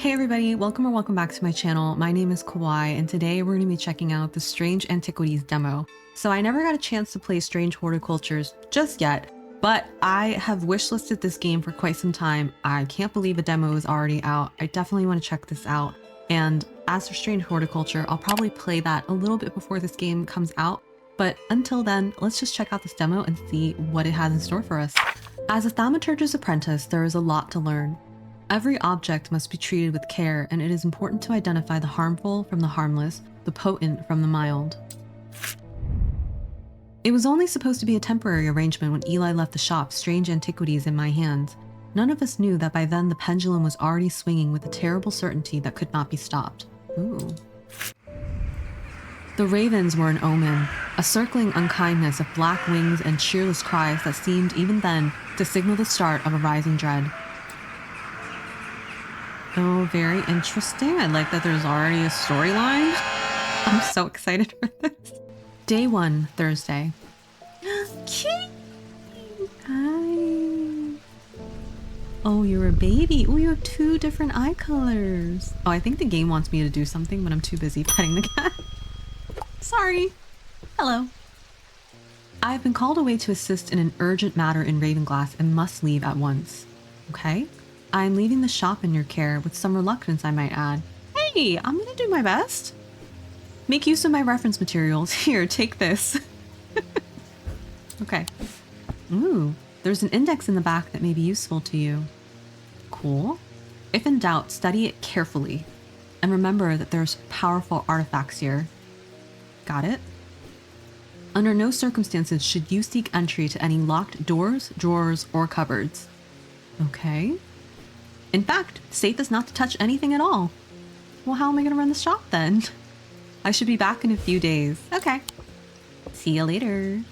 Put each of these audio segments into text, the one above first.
Hey everybody, welcome or welcome back to my channel. My name is Kawai, and today we're going to be checking out the Strange Antiquities demo. So I never got a chance to play Strange Horticultures just yet, but I have wishlisted this game for quite some time. I can't believe a demo is already out. I definitely want to check this out. And as for Strange Horticulture, I'll probably play that a little bit before this game comes out. But until then, let's just check out this demo and see what it has in store for us. As a thaumaturge's apprentice, there is a lot to learn. Every object must be treated with care, and it is important to identify the harmful from the harmless, the potent from the mild. It was only supposed to be a temporary arrangement when Eli left the shop, Strange Antiquities in my hands. None of us knew that by then the pendulum was already swinging with a terrible certainty that could not be stopped. Ooh. The ravens were an omen, a circling unkindness of black wings and cheerless cries that seemed, even then, to signal the start of a rising dread. Oh, very interesting. I like that there's already a storyline. I'm so excited for this. Day 1, Thursday. Cute! Hi. Oh, you're a baby. Oh, you have 2 different eye colors. Oh, I think the game wants me to do something, but I'm too busy petting the cat. Sorry. Hello. I have been called away to assist in an urgent matter in Ravenglass and must leave at once. Okay? I am leaving the shop in your care, with some reluctance I might add. Hey, I'm gonna do my best. Make use of my reference materials. Here, take this. Okay. Ooh, there's an index in the back that may be useful to you. Cool. If in doubt, study it carefully. And remember that there's powerful artifacts here. Got it? Under no circumstances should you seek entry to any locked doors, drawers, or cupboards. Okay. In fact, safe is not to touch anything at all. Well, how am I going to run the shop then? I should be back in a few days. Okay. See you later.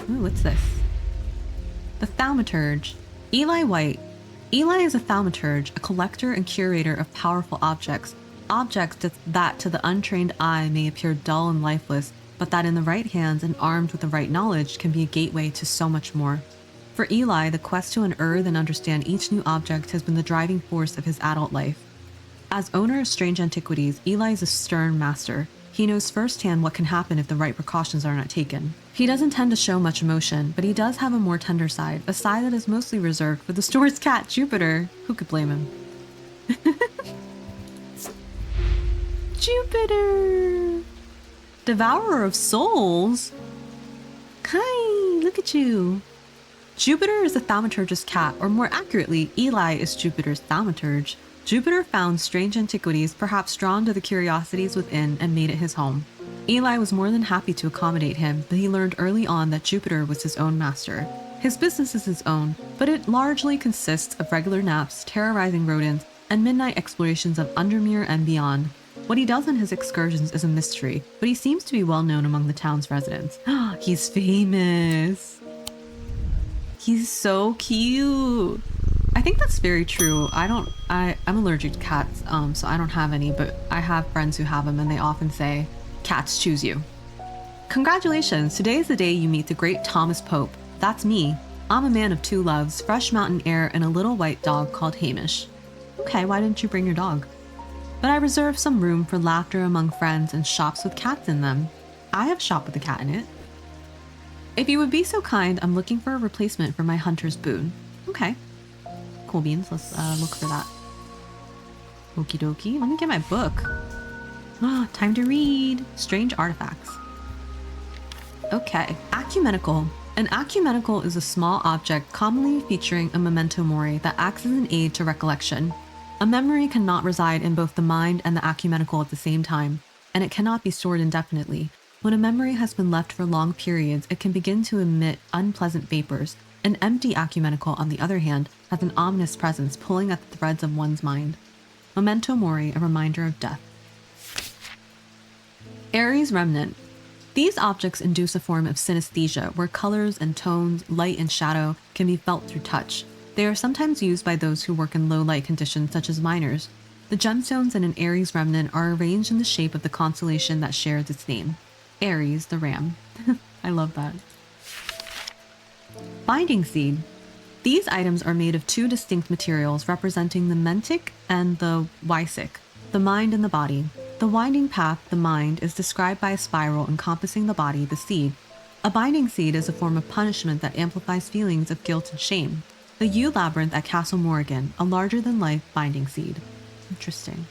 Ooh, what's this? The Thaumaturge. Eli White. Eli is a thaumaturge, a collector and curator of powerful objects. Objects that to the untrained eye may appear dull and lifeless, but that in the right hands and armed with the right knowledge can be a gateway to so much more. For Eli, the quest to unearth and understand each new object has been the driving force of his adult life. As owner of Strange Antiquities, Eli is a stern master. He knows firsthand what can happen if the right precautions are not taken. He doesn't tend to show much emotion, but he does have a more tender side, a side that is mostly reserved for the store's cat, Jupiter. Who could blame him? Jupiter! Devourer of souls? Hi, look at you. Jupiter is a thaumaturge's cat, or more accurately, Eli is Jupiter's thaumaturge. Jupiter found Strange Antiquities, perhaps drawn to the curiosities within, and made it his home. Eli was more than happy to accommodate him, but he learned early on that Jupiter was his own master. His business is his own, but it largely consists of regular naps, terrorizing rodents, and midnight explorations of Undermere and beyond. What he does in his excursions is a mystery, but he seems to be well known among the town's residents. He's famous! He's so cute. I think that's very true. I'm allergic to cats, so I don't have any, but I have friends who have them and they often say, cats choose you. Congratulations, today is the day you meet the great Thomas Pope. That's me. I'm a man of 2 loves, fresh mountain air and a little white dog called Hamish. Okay, why didn't you bring your dog? But I reserve some room for laughter among friends and shops with cats in them. I have a shop with a cat in it. If you would be so kind, I'm looking for a replacement for my hunter's boon. Okay. Cool beans, let's look for that. Okie dokie, let me get my book. Time to read. Strange artifacts. Okay, ecumenical. An ecumenical is a small object commonly featuring a memento mori that acts as an aid to recollection. A memory cannot reside in both the mind and the ecumenical at the same time, and it cannot be stored indefinitely. When a memory has been left for long periods, it can begin to emit unpleasant vapors. An empty ecumenical, on the other hand, has an ominous presence pulling at the threads of one's mind. Memento mori, a reminder of death. Aries remnant. These objects induce a form of synesthesia, where colors and tones, light and shadow, can be felt through touch. They are sometimes used by those who work in low light conditions, such as miners. The gemstones in an Aries remnant are arranged in the shape of the constellation that shares its name. Aries, the ram. I love that. Binding seed. These items are made of two distinct materials representing the mentic and the weisic, the mind and the body. The winding path, the mind, is described by a spiral encompassing the body, the seed. A binding seed is a form of punishment that amplifies feelings of guilt and shame. The yew labyrinth at Castle Morrigan, a larger-than-life binding seed. Interesting.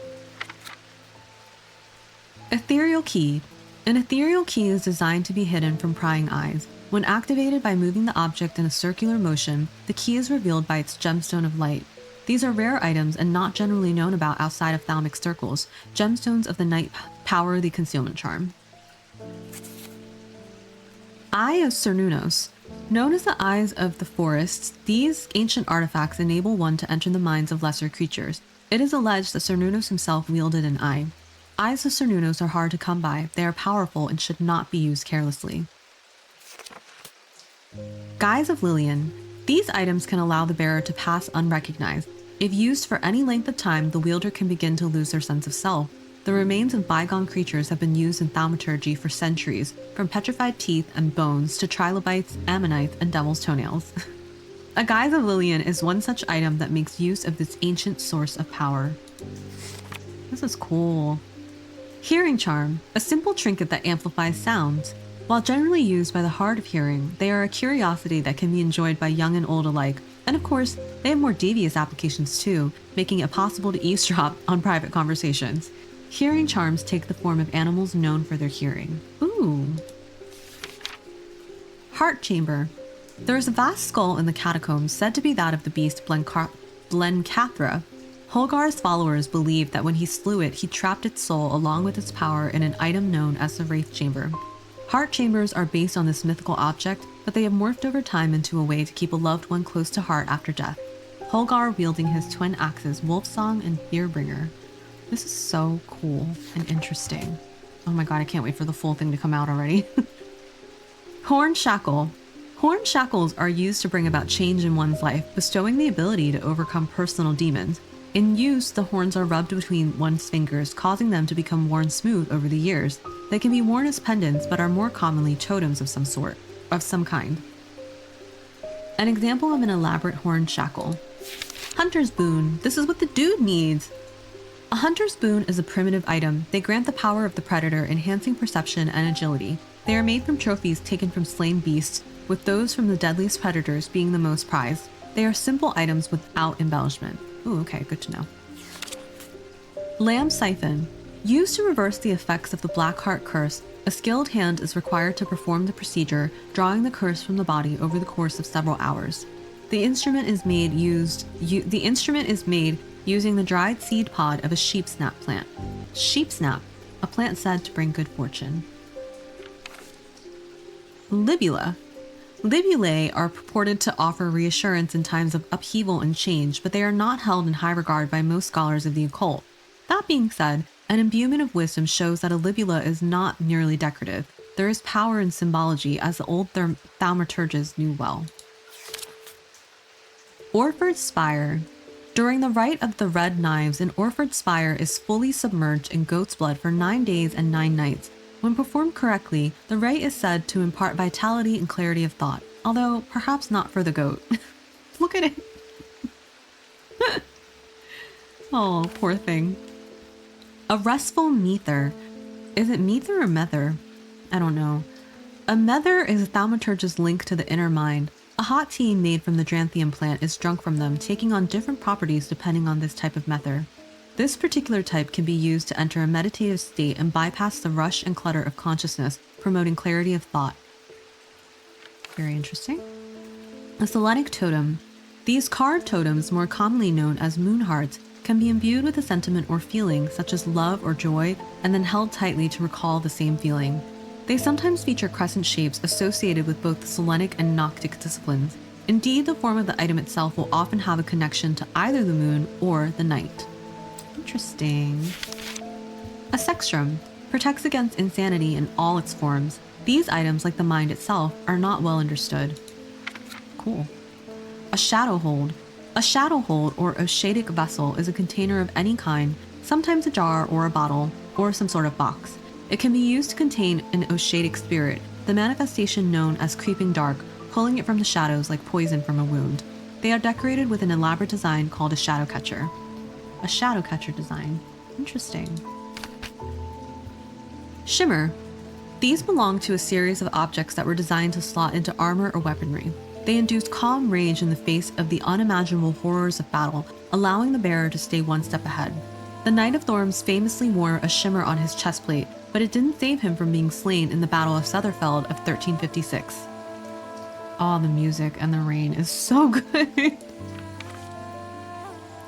Ethereal key. An ethereal key is designed to be hidden from prying eyes. When activated by moving the object in a circular motion, the key is revealed by its gemstone of light. These are rare items and not generally known about outside of thalamic circles. Gemstones of the night power the concealment charm. Eye of Cernunnos. Known as the Eyes of the Forests, these ancient artifacts enable one to enter the minds of lesser creatures. It is alleged that Cernunnos himself wielded an eye. Eyes of Cernunnos are hard to come by. They are powerful and should not be used carelessly. Guise of Lillian. These items can allow the bearer to pass unrecognized. If used for any length of time, the wielder can begin to lose their sense of self. The remains of bygone creatures have been used in thaumaturgy for centuries, from petrified teeth and bones to trilobites, ammonites, and devil's toenails. A Guise of Lillian is one such item that makes use of this ancient source of power. This is cool. Hearing charm, a simple trinket that amplifies sounds. While generally used by the hard of hearing, they are a curiosity that can be enjoyed by young and old alike. And of course, they have more devious applications too, making it possible to eavesdrop on private conversations. Hearing charms take the form of animals known for their hearing. Ooh. Heart chamber. There is a vast skull in the catacombs said to be that of the beast Blencathra. Holgar's followers believed that when he slew it, he trapped its soul along with its power in an item known as the Wraith Chamber. Heart chambers are based on this mythical object, but they have morphed over time into a way to keep a loved one close to heart after death. Holgar wielding his twin axes, Wolfsong and Fearbringer. This is so cool and interesting. Oh my god, I can't wait for the full thing to come out already. Horn shackle. Horn shackles are used to bring about change in one's life, bestowing the ability to overcome personal demons. In use, the horns are rubbed between one's fingers, causing them to become worn smooth over the years. They can be worn as pendants, but are more commonly totems of some kind. An example of an elaborate horn shackle. Hunter's boon. This is what the dude needs. A hunter's boon is a primitive item. They grant the power of the predator, enhancing perception and agility. They are made from trophies taken from slain beasts, with those from the deadliest predators being the most prized. They are simple items without embellishment. Ooh, okay, good to know. Lamb siphon. Used to reverse the effects of the Black Heart curse, a skilled hand is required to perform the procedure, drawing the curse from the body over the course of several hours. The instrument is made using the dried seed pod of a sheepsnap plant. Sheepsnap, a plant said to bring good fortune. Libula. Libulae are purported to offer reassurance in times of upheaval and change, but they are not held in high regard by most scholars of the occult. That being said, an imbuement of wisdom shows that a libula is not merely decorative. There is power in symbology, as the old thaumaturges knew well. Orford's Spire. During the Rite of the Red Knives, an Orford Spire is fully submerged in goat's blood for 9 days and 9 nights. When performed correctly, the rite is said to impart vitality and clarity of thought, although perhaps not for the goat. Look at it. Oh, poor thing. A restful mether. Is it mether or mether? I don't know. A mether is a thaumaturge's link to the inner mind. A hot tea made from the Dranthium plant is drunk from them, taking on different properties depending on this type of mether. This particular type can be used to enter a meditative state and bypass the rush and clutter of consciousness, promoting clarity of thought. Very interesting. A Selenic totem. These carved totems, more commonly known as moon hearts, can be imbued with a sentiment or feeling, such as love or joy, and then held tightly to recall the same feeling. They sometimes feature crescent shapes associated with both the Selenic and Noctic disciplines. Indeed, the form of the item itself will often have a connection to either the moon or the night. Interesting. A sextrum protects against insanity in all its forms. These items, like the mind itself, are not well understood. Cool. A shadow hold. A shadow hold or oshadic vessel is a container of any kind, sometimes a jar or a bottle, or some sort of box. It can be used to contain an oshadic spirit, the manifestation known as creeping dark, pulling it from the shadows like poison from a wound. They are decorated with an elaborate design called a shadow catcher. A shadow catcher design. Interesting. Shimmer. These belong to a series of objects that were designed to slot into armor or weaponry. They induce calm rage in the face of the unimaginable horrors of battle, allowing the bearer to stay one step ahead. The Knight of Thorns famously wore a shimmer on his chestplate, but it didn't save him from being slain in the Battle of Sutherfeld of 1356. Oh, the music and the rain is so good.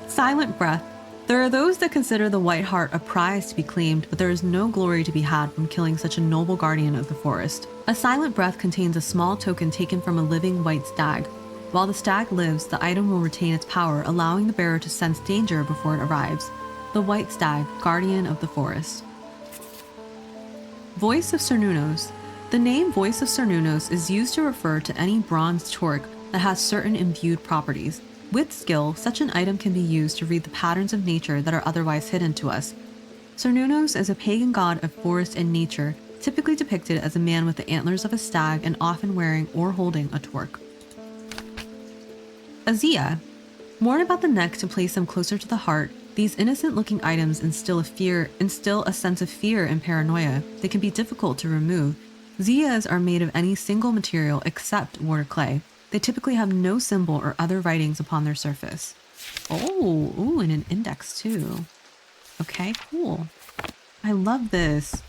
Silent Breath. There are those that consider the White Hart a prize to be claimed, but there is no glory to be had from killing such a noble guardian of the forest. A silent breath contains a small token taken from a living white stag. While the stag lives, the item will retain its power, allowing the bearer to sense danger before it arrives. The white stag, guardian of the forest. Voice of Cernunnos. The name Voice of Cernunnos is used to refer to any bronze torque that has certain imbued properties. With skill, such an item can be used to read the patterns of nature that are otherwise hidden to us. Cernunnos is a pagan god of forest and nature, typically depicted as a man with the antlers of a stag and often wearing or holding a torque. Azia. Worn about the neck to place them closer to the heart, these innocent-looking items instill a sense of fear and paranoia. They can be difficult to remove. Zias are made of any single material except water clay. They typically have no symbol or other writings upon their surface. Oh, ooh, and an index too. Okay, cool. I love this.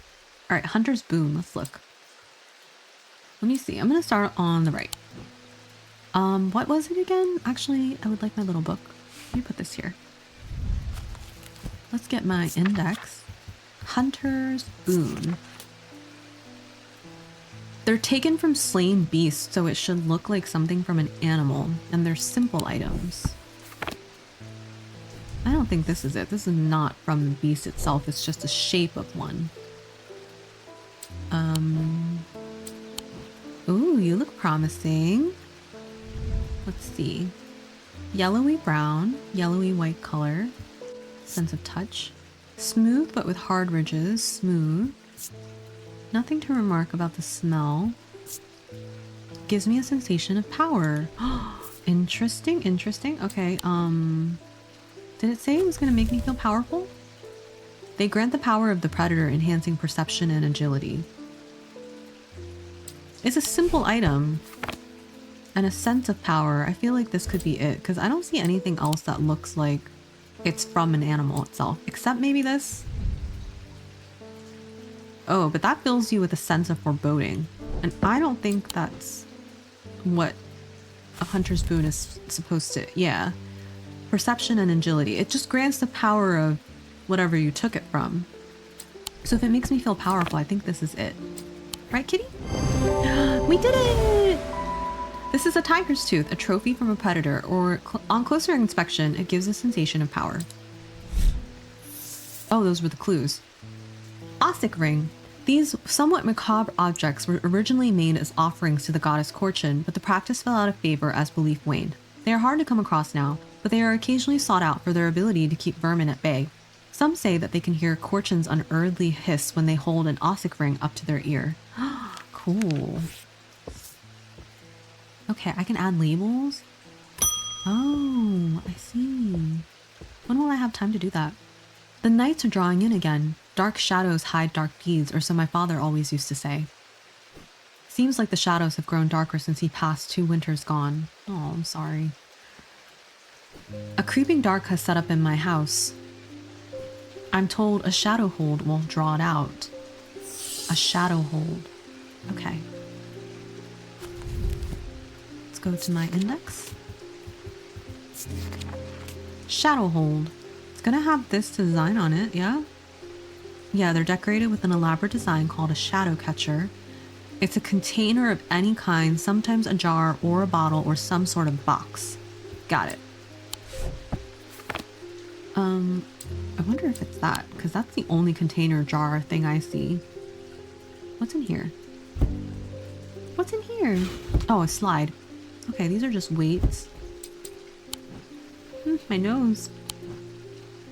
All right, Hunter's Boon, let's look. Let me see, I'm gonna start on the right. What was it again? Actually, I would like my little book. Let me put this here. Let's get my index. Hunter's Boon. They're taken from slain beasts, so it should look like something from an animal, and they're simple items. I don't think this is it. This is not from the beast itself. It's just a shape of one. Ooh, you look promising. Let's see. Yellowy brown, yellowy white color. Sense of touch. Smooth but with hard ridges. Smooth. Nothing to remark about the smell. Gives me a sensation of power. Interesting, interesting. Okay, did it say it was going to make me feel powerful? They grant the power of the predator, enhancing perception and agility. It's a simple item. And a sense of power. I feel like this could be it, because I don't see anything else that looks like it's from an animal itself, except maybe this. Oh, but that fills you with a sense of foreboding. And I don't think that's what a Hunter's Boon is supposed to... Yeah. Perception and agility. It just grants the power of whatever you took it from. So if it makes me feel powerful, I think this is it. Right, kitty? We did it! This is a tiger's tooth, a trophy from a predator, or on closer inspection, it gives a sensation of power. Oh, those were the clues. Ossic ring. These somewhat macabre objects were originally made as offerings to the goddess Corchin, but the practice fell out of favor as belief waned. They are hard to come across now, but they are occasionally sought out for their ability to keep vermin at bay. Some say that they can hear Corchin's unearthly hiss when they hold an Ossic ring up to their ear. Cool. Okay, I can add labels. Oh, I see. When will I have time to do that? The nights are drawing in again. Dark shadows hide dark deeds, or so my father always used to say. Seems like the shadows have grown darker since he passed 2 winters gone. Oh, I'm sorry. A creeping dark has set up in my house. I'm told a shadow hold will draw it out. A shadow hold. Okay. Let's go to my index. Shadow hold. It's gonna have this design on it, yeah? Yeah, they're decorated with an elaborate design called a shadow catcher. It's a container of any kind, sometimes a jar or a bottle or some sort of box. Got it. I wonder if it's that, because that's the only container jar thing I see. What's in here? What's in here? Oh, a slide. Okay, these are just weights. My nose.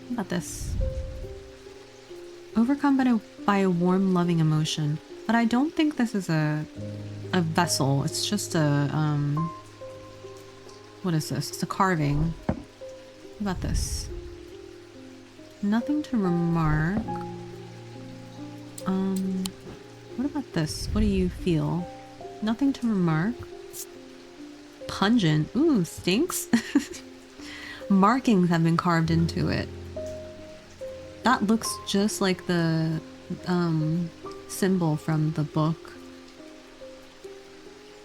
What about this? Overcome by a warm, loving emotion. But I don't think this is a vessel. It's just a What is this? It's a carving. What about this? Nothing to remark. What about this? What do you feel? Nothing to remark. Pungent. Ooh, stinks. Markings have been carved into it. That looks just like the symbol from the book.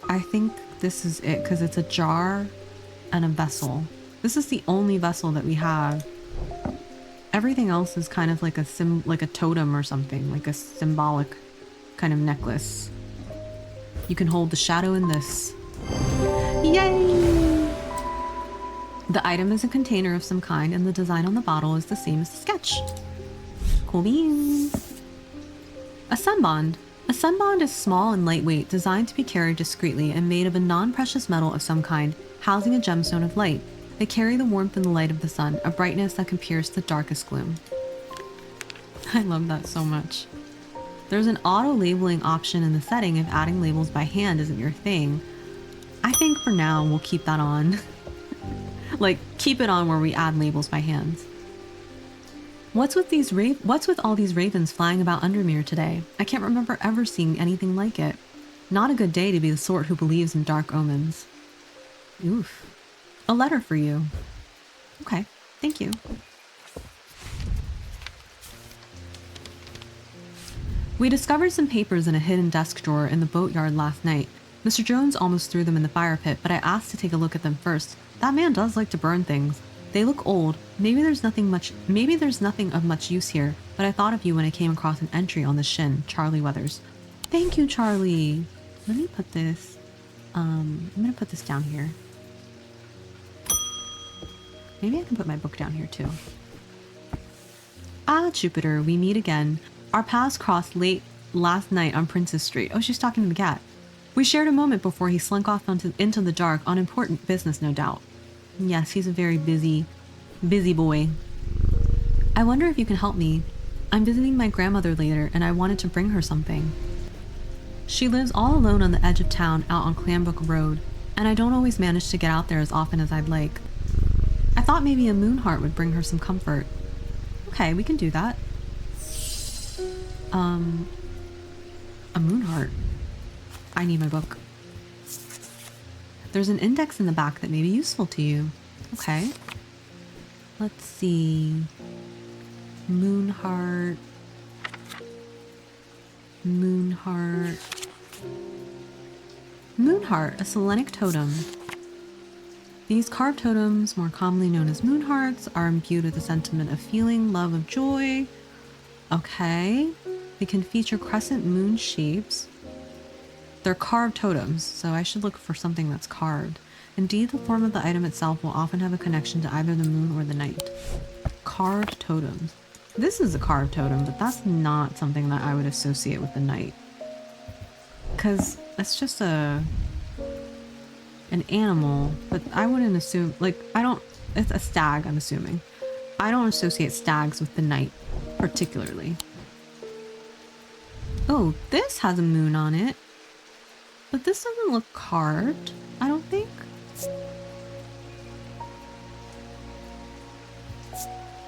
I think this is it because it's a jar and a vessel. This is the only vessel that we have. Everything else is kind of like a totem or something, like a symbolic kind of necklace. You can hold the shadow in this. Yay! The item is a container of some kind, and the design on the bottle is the same as the sketch. Cool beans. A sunbond. A sunbond is small and lightweight, designed to be carried discreetly and made of a non-precious metal of some kind, housing a gemstone of light. They carry the warmth and the light of the sun, a brightness that can pierce the darkest gloom. I love that so much. There's an auto-labeling option in the setting if adding labels by hand isn't your thing. I think for now we'll keep that on. Like, keep it on where we add labels by hands. What's with all these ravens flying about Undermere today? I can't remember ever seeing anything like it. Not a good day to be the sort who believes in dark omens. Oof. A letter for you. Okay, thank you. We discovered some papers in a hidden desk drawer in the boatyard last night. Mr. Jones almost threw them in the fire pit, but I asked to take a look at them first. That man does like to burn things. They look old. Maybe there's nothing of much use here, but I thought of you when I came across an entry on the shin. Charlie Weathers. Thank you, Charlie. Let me put this. I'm gonna put this down here. Maybe I can put my book down here too. Ah, Jupiter, we meet again. Our paths crossed late last night on Princess Street. Oh, she's talking to the cat. We shared a moment before he slunk off into the dark on important business, no doubt. Yes, he's a very busy boy. I wonder if you can help me. I'm visiting my grandmother later, and I wanted to bring her something. She lives all alone on the edge of town out on Clambrook Road, and I don't always manage to get out there as often as I'd like. I thought maybe a moon heart would bring her some comfort. Okay, we can do that. A moon heart. I need my book. There's an index in the back that may be useful to you. Okay. Let's see. Moon heart. Moon heart. Moon heart, a Selenic totem. These carved totems, more commonly known as moon hearts, are imbued with a sentiment of feeling, love, of joy. Okay. They can feature crescent moon shapes. They're carved totems, so I should look for something that's carved. Indeed, the form of the item itself will often have a connection to either the moon or the night. Carved totems. This is a carved totem, but that's not something that I would associate with the night. Because that's just an animal, but I wouldn't assume, it's a stag, I'm assuming. I don't associate stags with the night, particularly. Oh, this has a moon on it. But this doesn't look carved, I don't think.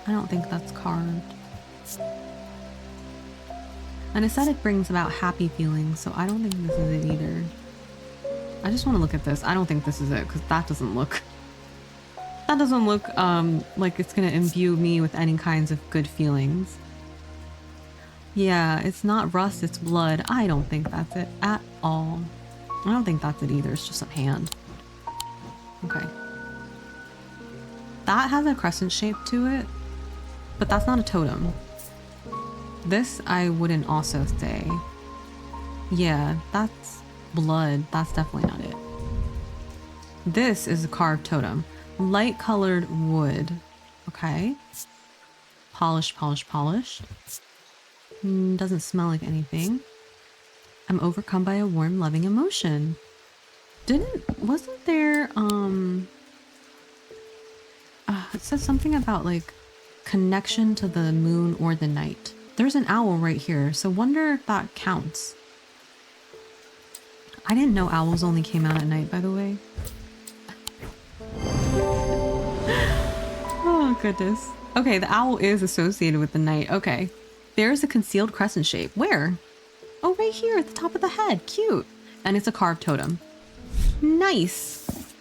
I don't think that's carved. And it said it brings about happy feelings, so I don't think this is it either. I just want to look at this. I don't think this is it, because that doesn't look... That doesn't look like it's going to imbue me with any kinds of good feelings. Yeah, it's not rust, it's blood. I don't think that's it at all. I don't think that's it either. It's just a hand. Okay. That has a crescent shape to it, but that's not a totem. This I wouldn't also say. Yeah, that's blood. That's definitely not it. This is a carved totem. Light colored wood. Okay. Polished, polished, polished. Doesn't smell like anything. I'm overcome by a warm, loving emotion. Wasn't there, it says something about like connection to the moon or the night. There's an owl right here, so wonder if that counts. I didn't know owls only came out at night, by the way. Oh, goodness. Okay, the owl is associated with the knight. Okay. There's a concealed crescent shape. Where? Oh, right here at the top of the head. Cute. And it's a carved totem. Nice.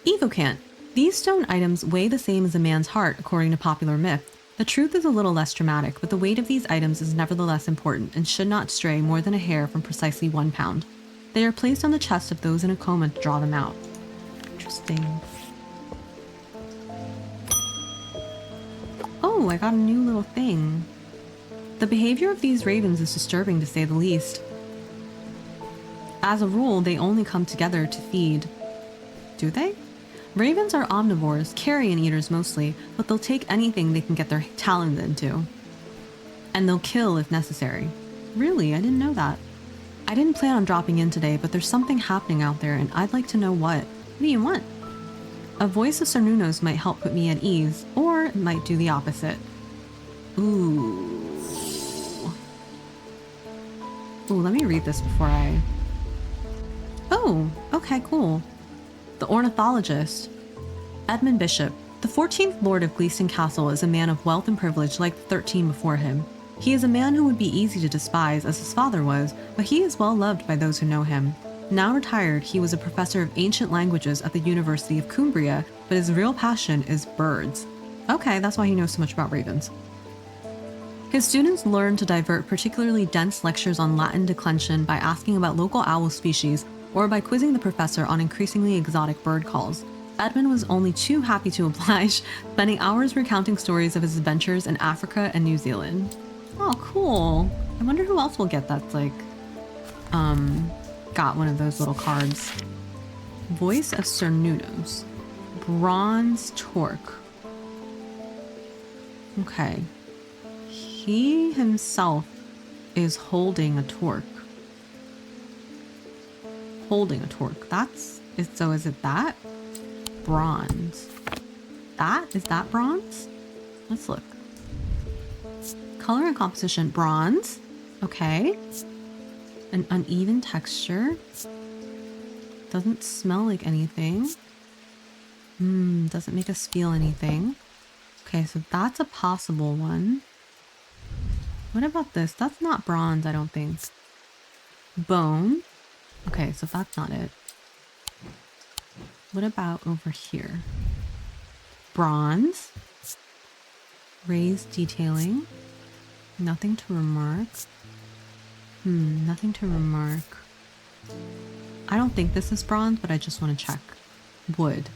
Evocant. These stone items weigh the same as a man's heart, according to popular myth. The truth is a little less dramatic, but the weight of these items is nevertheless important and should not stray more than a hair from precisely 1 pound. They are placed on the chest of those in a coma to draw them out. Interesting. Oh, I got a new little thing. The behavior of these ravens is disturbing to say the least. As a rule, they only come together to feed. Do they? Ravens are omnivores, carrion eaters mostly, but they'll take anything they can get their talons into. And they'll kill if necessary. Really? I didn't know that. I didn't plan on dropping in today, but there's something happening out there and I'd like to know what. What do you want? A voice of Cernunnos might help put me at ease, or it might do the opposite. Ooh. Ooh, let me read this before I... Oh, okay, cool. The ornithologist. Edmund Bishop. The 14th Lord of Gleeston Castle is a man of wealth and privilege like the 13 before him. He is a man who would be easy to despise, as his father was, but he is well loved by those who know him. Now retired, he was a professor of ancient languages at the University of Cumbria, but his real passion is birds. Okay, that's why he knows so much about ravens. His students learn to divert particularly dense lectures on Latin declension by asking about local owl species or by quizzing the professor on increasingly exotic bird calls. Edmund was only too happy to oblige, spending hours recounting stories of his adventures in Africa and New Zealand. Oh, cool. I wonder who else will get that's like, got one of those little cards. Voice of Cernunnos. Bronze Torque. Okay. He himself is holding a torque. Holding a torque. So is it that? Bronze. Is that bronze? Let's look. Color and composition, bronze. Okay. An uneven texture. Doesn't smell like anything. Doesn't make us feel anything. Okay, so that's a possible one. What about this? That's not bronze, I don't think. Bone. Okay, so that's not it. What about over here? Bronze. Raised detailing. Nothing to remark. Nothing to remark. I don't think this is bronze, but I just want to check. Wood.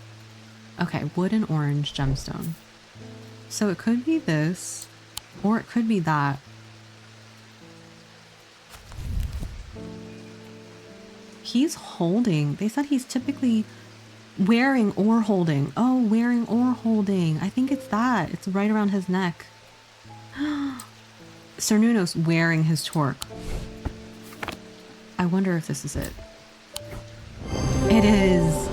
Okay, wood and orange gemstone. So it could be this, or it could be that. He's holding. They said he's typically wearing or holding. Oh, wearing or holding. I think it's that. It's right around his neck. Cernunnos wearing his torque. I wonder if this is it. It is.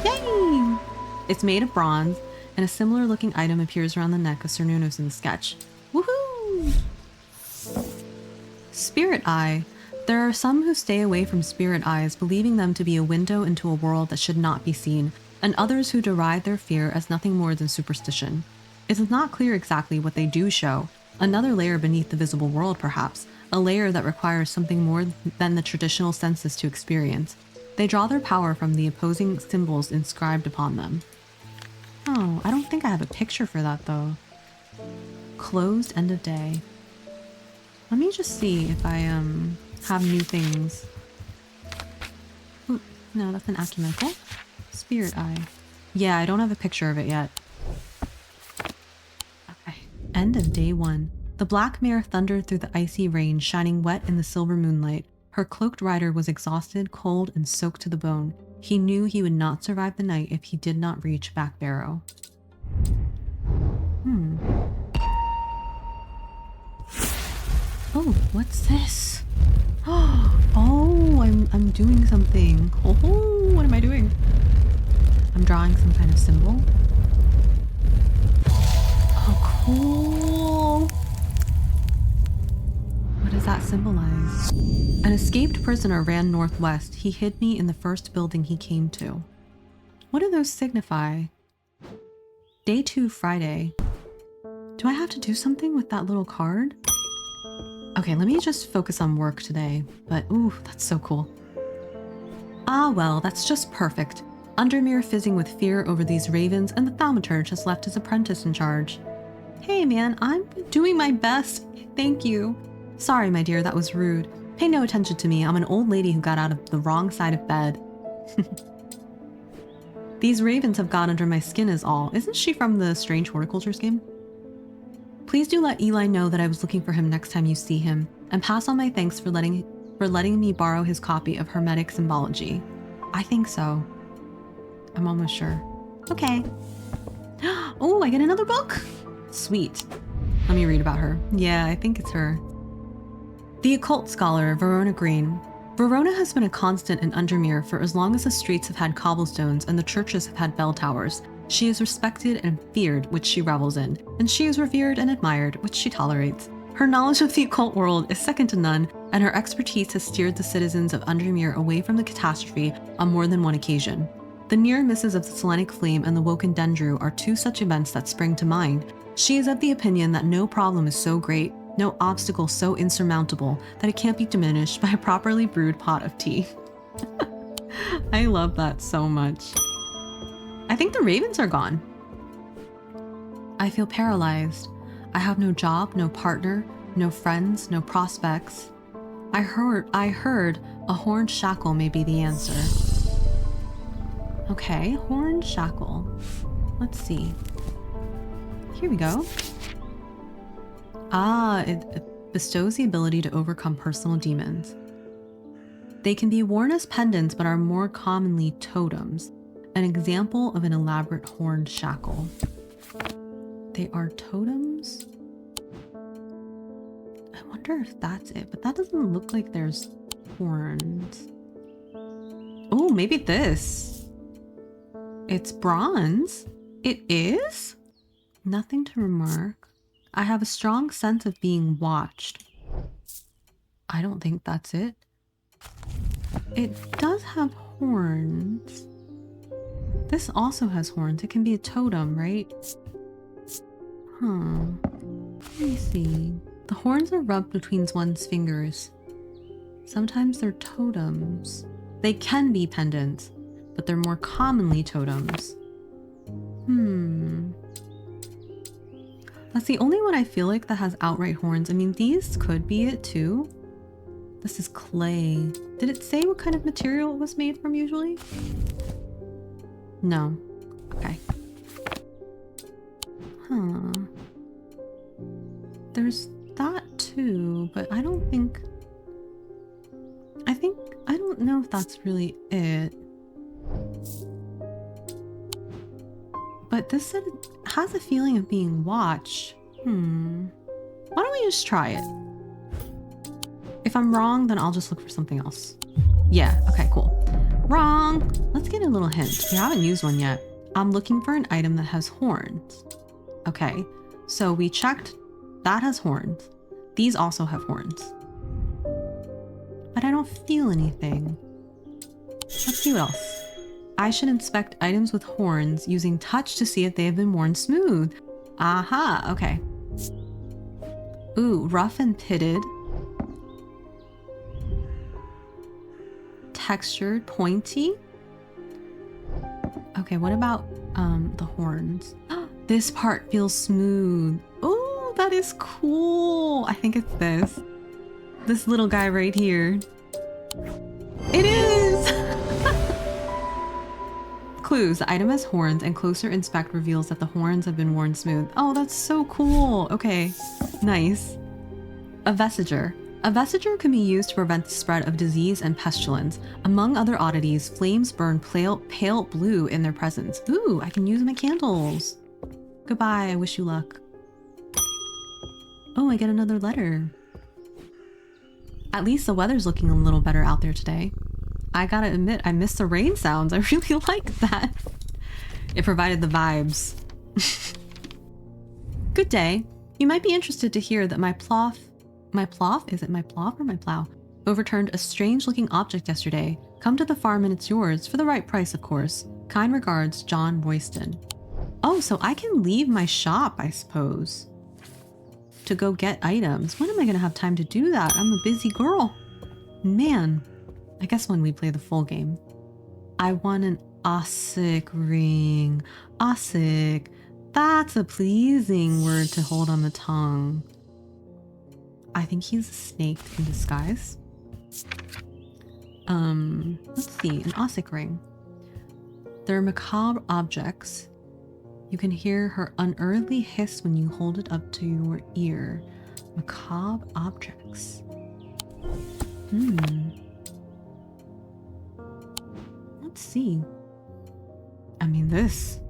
Yay! It's made of bronze, and a similar looking item appears around the neck of Cernunnos in the sketch. Woohoo! Spirit Eye. There are some who stay away from spirit eyes, believing them to be a window into a world that should not be seen, and others who deride their fear as nothing more than superstition. It is not clear exactly what they do show. Another layer beneath the visible world, perhaps. A layer that requires something more than the traditional senses to experience. They draw their power from the opposing symbols inscribed upon them. Oh, I don't think I have a picture for that, though. Closed end of day. Let me just see if I, have new things. Ooh, no, that's an ecumenical. Spirit Eye. Yeah, I don't have a picture of it yet. Okay. End of day 1. The black mare thundered through the icy rain, shining wet in the silver moonlight. Her cloaked rider was exhausted, cold, and soaked to the bone. He knew he would not survive the night if he did not reach Back Barrow. Oh, what's this? Oh, I'm doing something. Oh, what am I doing? I'm drawing some kind of symbol. Oh, cool. What does that symbolize? An escaped prisoner ran northwest. He hid me in the first building he came to. What do those signify? Day 2, Friday. Do I have to do something with that little card? Okay, let me just focus on work today. But ooh, that's so cool. Ah, well, that's just perfect. Undermere fizzing with fear over these ravens, and the thaumaturge has left his apprentice in charge. Hey man, I'm doing my best. Thank you. Sorry, my dear, that was rude. Pay no attention to me. I'm an old lady who got out of the wrong side of bed. These ravens have got under my skin is all. Isn't she from the Strange Horticultures game? Please do let Eli know that I was looking for him next time you see him, and pass on my thanks for letting me borrow his copy of Hermetic Symbology. I think so. I'm almost sure. Okay. Oh, I get another book? Sweet. Let me read about her. Yeah, I think it's her. The occult scholar, Verona Green. Verona has been a constant in Undermere for as long as the streets have had cobblestones and the churches have had bell towers. She is respected and feared, which she revels in, and she is revered and admired, which she tolerates. Her knowledge of the occult world is second to none, and her expertise has steered the citizens of Undermere away from the catastrophe on more than one occasion. The near misses of the Selenic Flame and the Woken Dendru are two such events that spring to mind. She is of the opinion that no problem is so great, no obstacle so insurmountable, that it can't be diminished by a properly brewed pot of tea. I love that so much. I think the ravens are gone. I feel paralyzed. I have no job, no partner, no friends, no prospects. I heard a horned shackle may be the answer. Okay, horned shackle. Let's see. Here we go. Ah, it bestows the ability to overcome personal demons. They can be worn as pendants, but are more commonly totems. An example of an elaborate horned shackle. They are totems? I wonder if that's it, but that doesn't look like there's horns. Oh, maybe this. It's bronze. It is? Nothing to remark. I have a strong sense of being watched. I don't think that's it. It does have horns. This also has horns. It can be a totem, right? Huh. Let me see. The horns are rubbed between one's fingers. Sometimes they're totems. They can be pendants, but they're more commonly totems. That's the only one I feel like that has outright horns. I mean, these could be it too. This is clay. Did it say what kind of material it was made from usually? No. Okay. Huh. There's that too, but I don't know if that's really it. But this said it has a feeling of being watched. Why don't we just try it? If I'm wrong, then I'll just look for something else. Yeah, okay, cool. Wrong! Let's get a little hint. We haven't used one yet. I'm looking for an item that has horns. Okay, so we checked. That has horns. These also have horns. But I don't feel anything. Let's see what else. I should inspect items with horns using touch to see if they have been worn smooth. Aha, okay. Ooh, rough and pitted. Textured, pointy. Okay, what about the horns? This part feels smooth. Oh, that is cool. I think it's this. This little guy right here. It is! Clues. The item has horns and closer inspect reveals that the horns have been worn smooth. Oh, that's so cool. Okay, nice. A vestiger. A vestiger can be used to prevent the spread of disease and pestilence. Among other oddities, flames burn pale blue in their presence. Ooh, I can use my candles. Goodbye, I wish you luck. Oh, I get another letter. At least the weather's looking a little better out there today. I gotta admit, I miss the rain sounds. I really like that. It provided the vibes. Good day. You might be interested to hear that my plough? Is it my plough or my plow? Overturned a strange-looking object yesterday. Come to the farm and it's yours, for the right price, of course. Kind regards, John Royston. Oh, so I can leave my shop, I suppose, to go get items. When am I going to have time to do that? I'm a busy girl. Man, I guess when we play the full game. I want an Ossic ring. Ossic. That's a pleasing word to hold on the tongue. I think he's a snake in disguise. Let's see, an Ossic ring. They're macabre objects. You can hear her unearthly hiss when you hold it up to your ear. Macabre objects. Let's see. I mean, this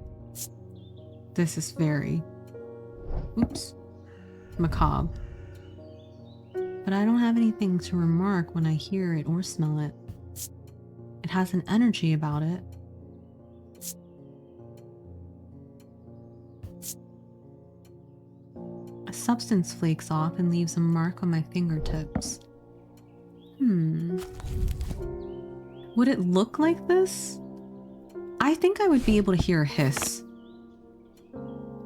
is very, oops, macabre. But I don't have anything to remark when I hear it or smell it. It has an energy about it. A substance flakes off and leaves a mark on my fingertips. Would it look like this? I think I would be able to hear a hiss.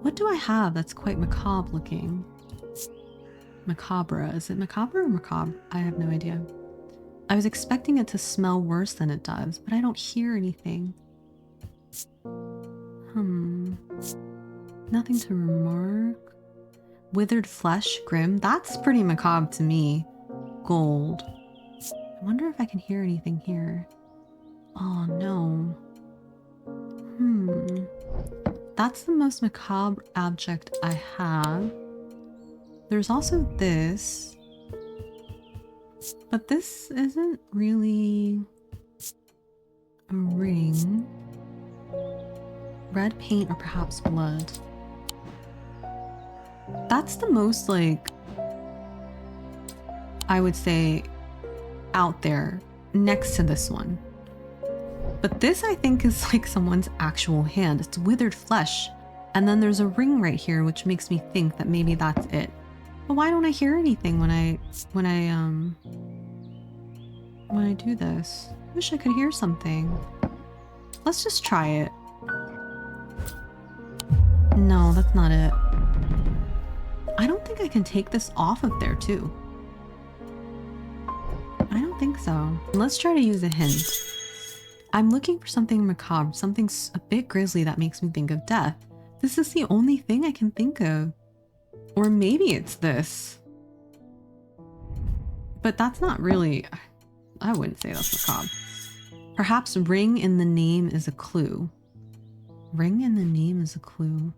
What do I have that's quite macabre looking? Macabre. Is it macabre or macabre? I have no idea. I was expecting it to smell worse than it does, but I don't hear anything. Nothing to remark. Withered flesh, grim. That's pretty macabre to me. Gold. I wonder if I can hear anything here. Oh no. That's the most macabre object I have. There's also this. But this isn't really a ring. Red paint or perhaps blood. That's the most, like, I would say, out there next to this one. But this, I think, is like someone's actual hand. It's withered flesh. And then there's a ring right here, which makes me think that maybe that's it. But why don't I hear anything when I do this? Wish I could hear something. Let's just try it. No, that's not it. I don't think I can take this off of there too. I don't think so. Let's try to use a hint. I'm looking for something macabre, something a bit grisly that makes me think of death. This is the only thing I can think of. Or maybe it's this. But that's not really... I wouldn't say that's macabre. Perhaps ring in the name is a clue. Ring in the name is a clue.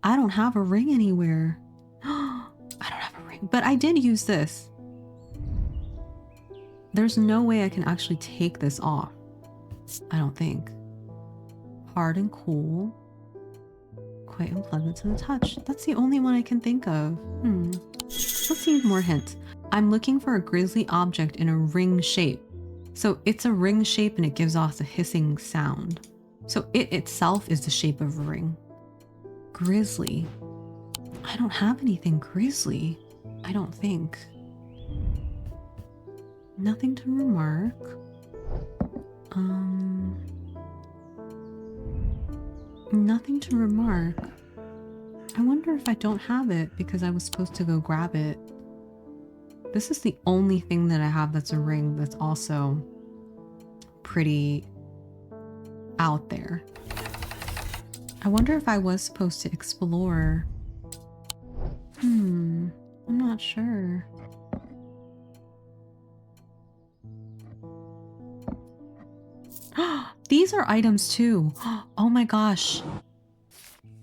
I don't have a ring anywhere. I don't have a ring. But I did use this. There's no way I can actually take this off. I don't think. Hard and cool. Quite unpleasant to the touch. That's the only one I can think of. Let's see more hints. I'm looking for a grisly object in a ring shape. So it's a ring shape and it gives off a hissing sound. So it itself is the shape of a ring. Grisly. I don't have anything grisly. I don't think. Nothing to remark. Nothing to remark. I wonder if I don't have it because I was supposed to go grab it. This is the only thing that I have that's a ring that's also pretty out there. I wonder if I was supposed to explore. I'm not sure. These are items too. Oh my gosh.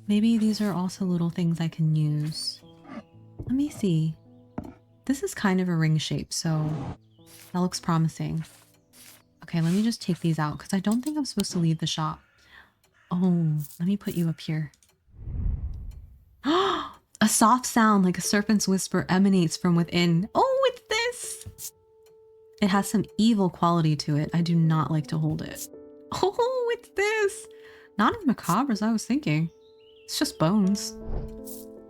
Maybe these are also little things I can use. Let me see. This is kind of a ring shape, so that looks promising. Okay, let me just take these out because I don't think I'm supposed to leave the shop. Oh, let me put you up here. A soft sound like a serpent's whisper emanates from within. Oh, it's this! It has some evil quality to it. I do not like to hold it. Oh, it's this! Not as macabre as I was thinking. It's just bones.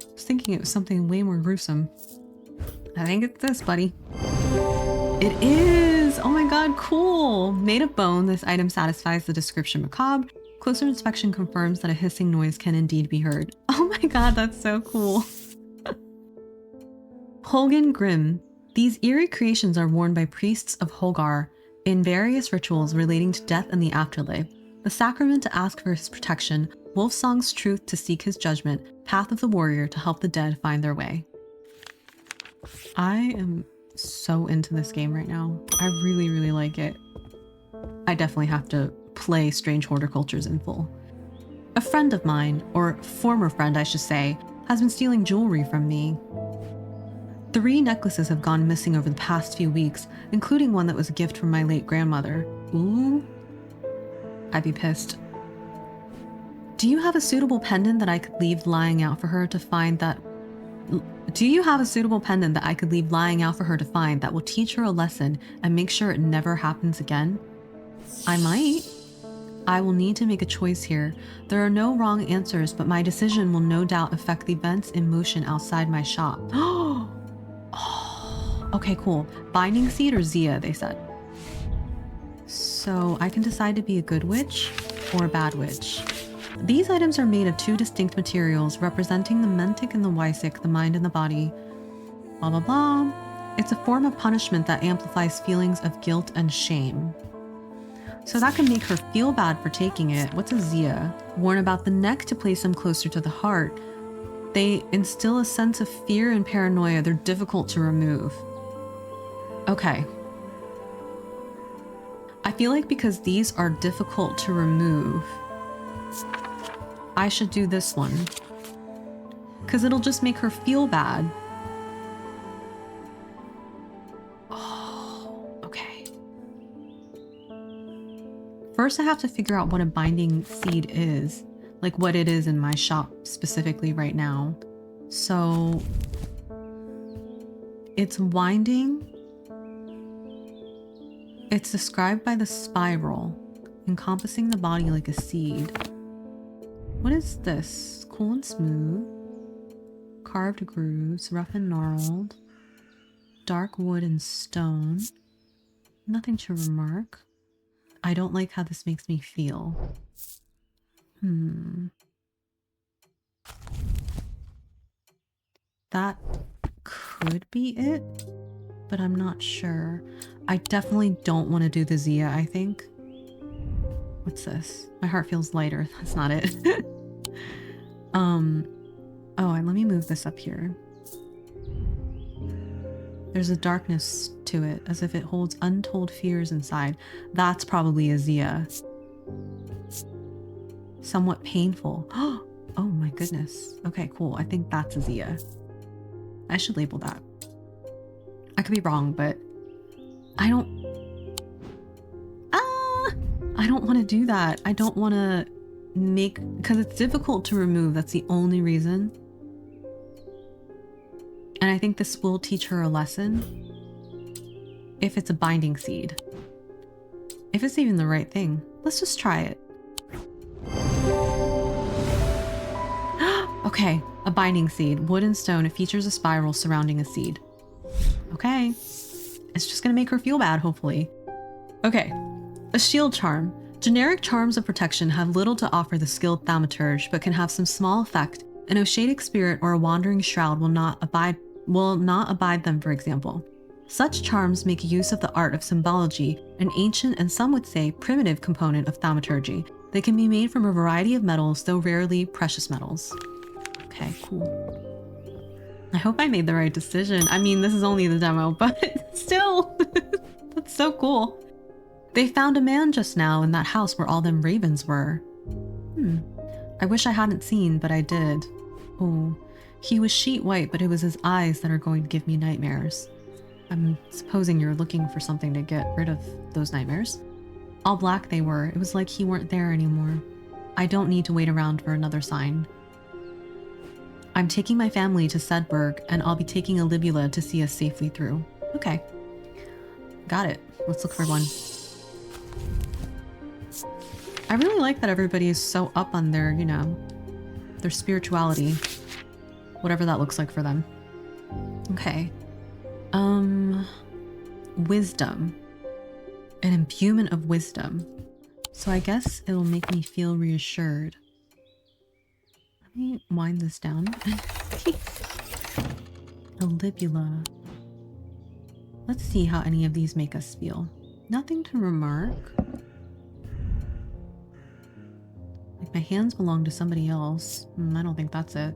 I was thinking it was something way more gruesome. I think it's this, buddy. It is! Oh my god, cool! Made of bone, this item satisfies the description macabre. Closer inspection confirms that a hissing noise can indeed be heard. Oh my god, that's so cool. Holgan Grimm. These eerie creations are worn by priests of Holgar in various rituals relating to death and the afterlife. The sacrament to ask for his protection, Wolfsong's truth to seek his judgment, path of the warrior to help the dead find their way. I am so into this game right now. I really, really like it. I definitely have to play Strange Horticultures in full. A friend of mine, or former friend I should say, has been stealing jewelry from me. 3 necklaces have gone missing over the past few weeks, including one that was a gift from my late grandmother. Ooh. I'd be pissed. Do you have a suitable pendant that I could leave lying out for her to find that... Do you have a suitable pendant that I could leave lying out for her to find that will teach her a lesson and make sure it never happens again? I might. I will need to make a choice here. There are no wrong answers, but my decision will no doubt affect the events in motion outside my shop. Oh, okay, cool. Binding seed or Zia, they said. So I can decide to be a good witch or a bad witch. These items are made of 2 distinct materials representing the mentic and the wysic, the mind and the body. Blah, blah, blah. It's a form of punishment that amplifies feelings of guilt and shame. So that can make her feel bad for taking it. What's a Zia? Worn about the neck to place them closer to the heart. They instill a sense of fear and paranoia. They're difficult to remove. Okay. I feel like because these are difficult to remove, I should do this one. Because it'll just make her feel bad. Oh, okay. First I have to figure out what a binding seed is. Like what it is in my shop specifically right now. So it's winding. It's described by the spiral, encompassing the body like a seed. What is this? Cool and smooth. Carved grooves, rough and gnarled. Dark wood and stone. Nothing to remark. I don't like how this makes me feel. That could be it, but I'm not sure. I definitely don't want to do the Zia, I think. What's this? My heart feels lighter. That's not it. Oh, and let me move this up here. There's a darkness to it, as if it holds untold fears inside. That's probably a Zia. Somewhat painful. Oh my goodness. Okay, cool. I think that's a Zia. I should label that. I could be wrong, but I don't want to do that. I don't want to make, because it's difficult to remove. That's the only reason. And I think this will teach her a lesson if it's a binding seed. If it's even the right thing. Let's just try it. Okay, a binding seed. Wood and stone. It features a spiral surrounding a seed. Okay. It's just gonna make her feel bad, hopefully. Okay. A shield charm. Generic charms of protection have little to offer the skilled thaumaturge, but can have some small effect. An Oshadic spirit or a wandering shroud will not abide them, for example. Such charms make use of the art of symbology, an ancient and some would say primitive component of thaumaturgy. They can be made from a variety of metals, though rarely precious metals. Okay, cool. I hope I made the right decision. I mean, this is only the demo, but still, that's so cool. They found a man just now in that house where all them ravens were. I wish I hadn't seen, but I did. Oh, he was sheet white, but it was his eyes that are going to give me nightmares. I'm supposing you're looking for something to get rid of those nightmares. All black they were. It was like he weren't there anymore. I don't need to wait around for another sign. I'm taking my family to Sedberg, and I'll be taking a Libula to see us safely through. Okay. Got it. Let's look for one. I really like that everybody is so up on their, you know, their spirituality. Whatever that looks like for them. Okay. Wisdom. An imbuement of wisdom. So I guess it'll make me feel reassured. Let me wind this down. A libula. Let's see how any of these make us feel. Nothing to remark. Like my hands belong to somebody else. I don't think that's it.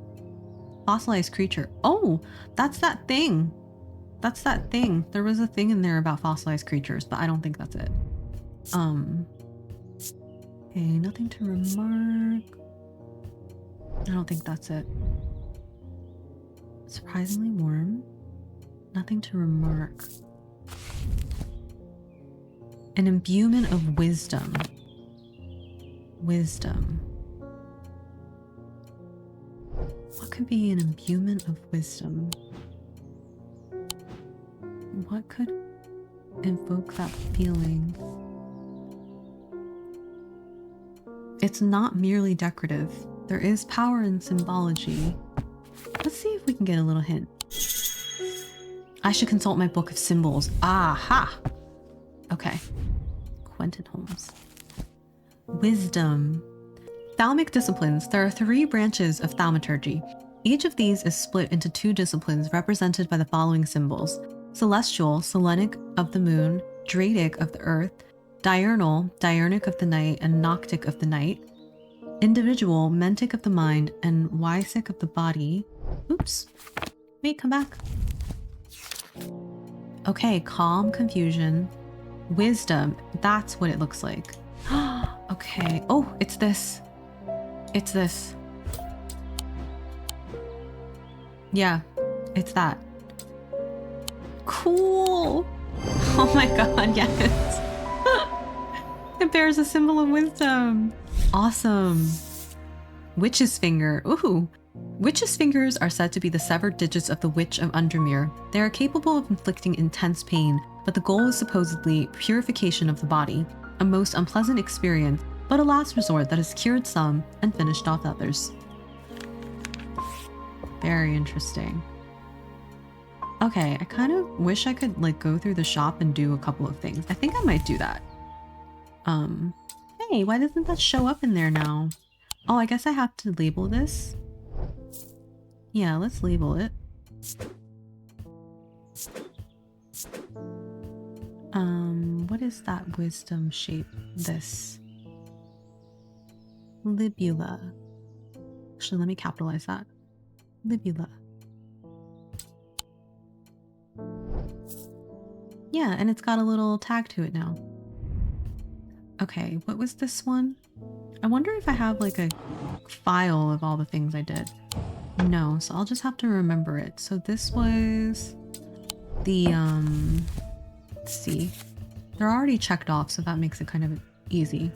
Fossilized creature. Oh, that's that thing. That's that thing. There was a thing in there about fossilized creatures, but I don't think that's it. Okay, nothing to remark. I don't think that's it. Surprisingly warm. Nothing to remark. An imbuement of wisdom. Wisdom. What could be an imbuement of wisdom? What could invoke that feeling? It's not merely decorative. There is power in symbology. Let's see if we can get a little hint. I should consult my book of symbols. Aha! Okay. Quentin Holmes. Wisdom. Thalamic disciplines. There are 3 branches of thaumaturgy. Each of these is split into 2 disciplines represented by the following symbols. Celestial, Selenic of the moon, Dradic of the earth, Diurnal, Diurnic of the night, and Noctic of the night. Individual, Mentic of the mind, and Wysic of the body. Oops. Wait, come back. Okay, calm, confusion. Wisdom, that's what it looks like. Okay. Oh, it's this. It's this. Yeah, it's that. Cool. Oh my god, yes. It bears a symbol of wisdom. Awesome. Witch's finger. Ooh. Witch's fingers are said to be the severed digits of the Witch of Undermere. They are capable of inflicting intense pain, but the goal is supposedly purification of the body. A most unpleasant experience, but a last resort that has cured some and finished off others. Very interesting. Okay, I kind of wish I could like go through the shop and do a couple of things. I think I might do that. Hey, why doesn't that show up in there now? Oh, I guess I have to label this. Yeah, let's label it. What is that wisdom shape? This. Libula. Actually, let me capitalize that. Libula. Yeah, and it's got a little tag to it now. Okay, what was this one? I wonder if I have like a file of all the things I did. No, so I'll just have to remember it. So this was the, let's see. They're already checked off, so that makes it kind of easy.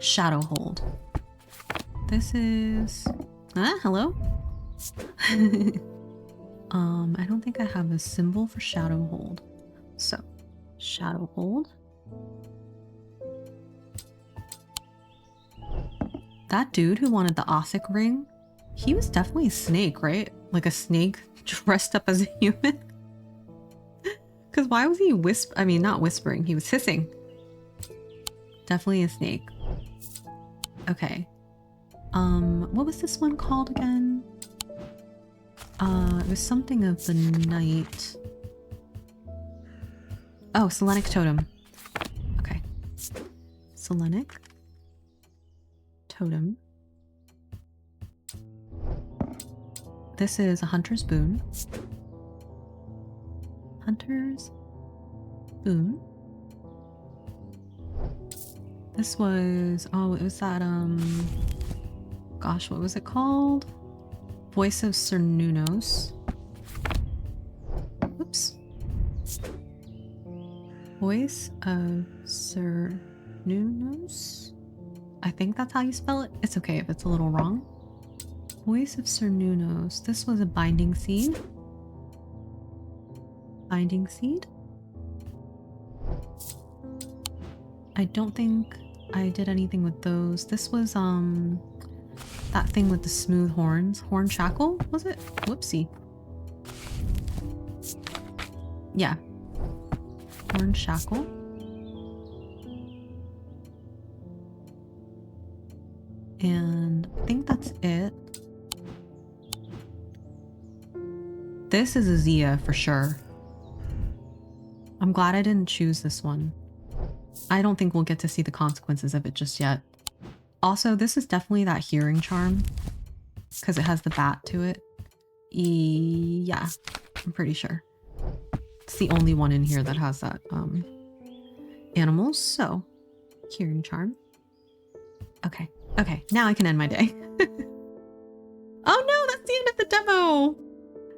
Shadow hold. This is, hello? I don't think I have a symbol for shadow hold. So, shadow hold. That dude who wanted the Ossic ring, he was definitely a snake, right? Like a snake dressed up as a human. Because why was he not whispering, he was hissing. Definitely a snake. Okay. What was this one called again? It was something of the night. Oh, Selenic totem. Okay. Selenic totem. This is a hunter's boon. Hunter's boon. This was, oh, it was that, gosh, what was it called? Voice of Cernunnos. Oops. Voice of Cernunnos? I think that's how you spell it. It's okay if it's a little wrong. Voice of Cernunnos. This was a binding seed. Binding seed. I don't think I did anything with those. This was, that thing with the smooth horns. Horn shackle, was it? Whoopsie. Yeah. Horn shackle. And I think that's it. This is a Zia for sure. I'm glad I didn't choose this one. I don't think we'll get to see the consequences of it just yet. Also, this is definitely that hearing charm because it has the bat to it. Yeah, I'm pretty sure. It's the only one in here that has that animals. So hearing charm. Okay. Okay. Now I can end my day. Oh no, that's the end of the demo.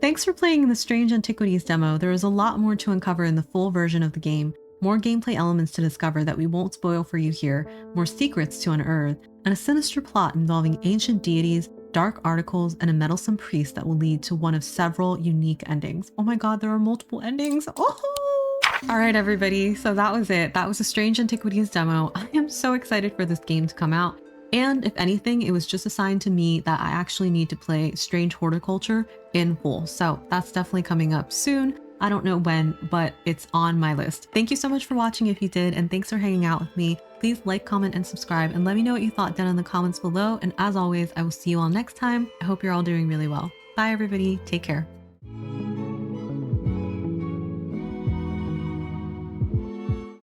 Thanks for playing the Strange Antiquities demo. There is a lot more to uncover in the full version of the game, more gameplay elements to discover that we won't spoil for you here, more secrets to unearth, and a sinister plot involving ancient deities, dark articles, and a meddlesome priest that will lead to one of several unique endings. Oh my god, there are multiple endings. Oh! Alright everybody, so that was it. That was a Strange Antiquities demo. I am so excited for this game to come out. And if anything, it was just a sign to me that I actually need to play Strange Horticulture in full. So that's definitely coming up soon. I don't know when, but it's on my list. Thank you so much for watching if you did, and thanks for hanging out with me. Please like, comment, and subscribe, and let me know what you thought down in the comments below. And as always, I will see you all next time. I hope you're all doing really well. Bye everybody, take care.